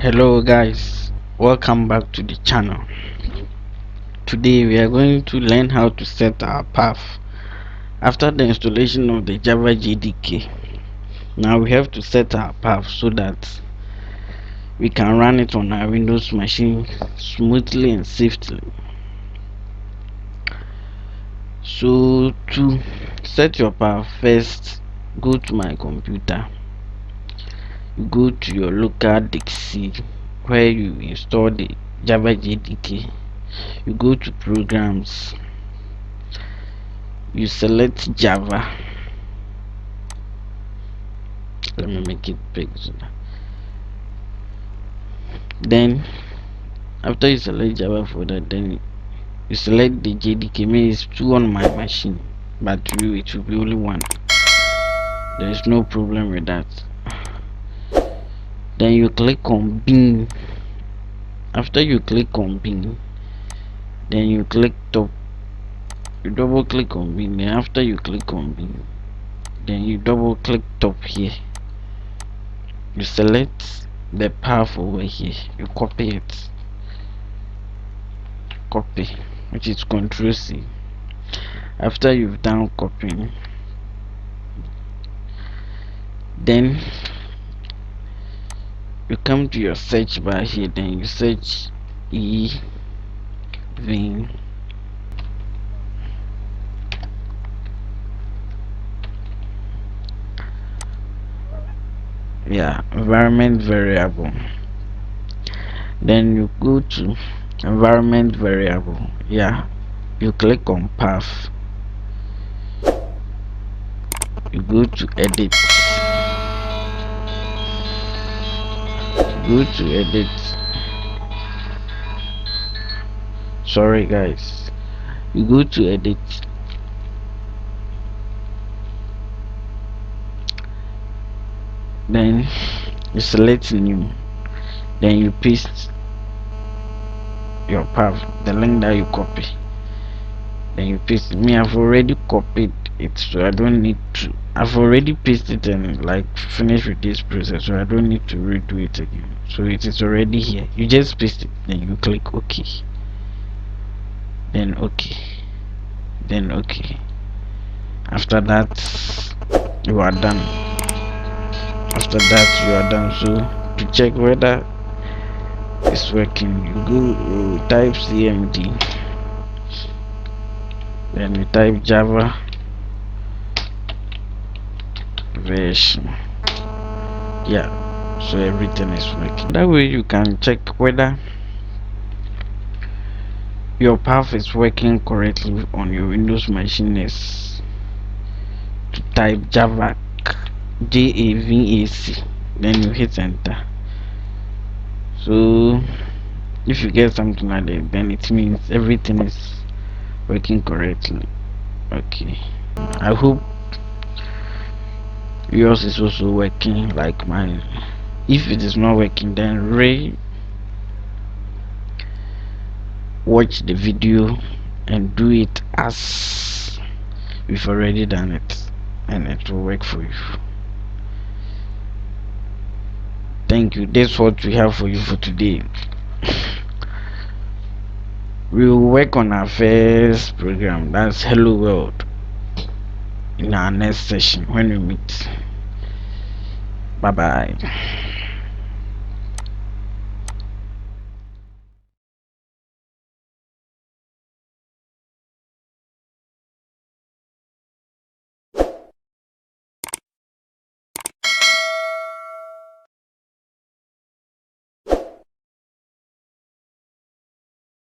Hello guys, welcome back to the channel. Today we are going to learn how to set our path after the installation of the Java JDK. Now we have to set our path so that we can run it on our Windows machine smoothly and safely. So to set your path, first go to my computer, go to your local disk where you install the Java JDK. You go to programs, you select Java. Let me make it big. Then after you select Java folder, then you select the JDK. Means two on my machine, but you it will be only one. There is no problem with that. Then you click on bin. After you click on bin, then you click top. You double click on bin. Then after you click on bin, then you double click top here. You select the path over here. You copy it. Copy, which is Control C. After you've done copying, then you come to your search bar here, then you search vin environment variable. Then you go to environment variable. You click on path, you go to edit, sorry guys, you go to edit, then you select new, then you paste your path, the link that you copy, then you paste it. Me, I've already copied it, so I don't need to. I've already pasted it and like finished with this process, so I don't need to redo it again. So it is already here. You just paste it, then you click OK, then OK, then OK. After that you are done. So to check whether it's working, you go type cmd, then you type Java version. So everything is working. That way you can check whether your path is working correctly on your Windows machine. Is to type Java JAVAC, then you hit enter. So if you get something like that, then it means everything is working correctly. Okay, I hope yours is also working like mine. If it is not working, then watch the video and do it as we've already done it, and it will work for you. Thank you. That's what we have for you for today. We will work on our first program, that's Hello World, in our next session when we meet. Bye bye.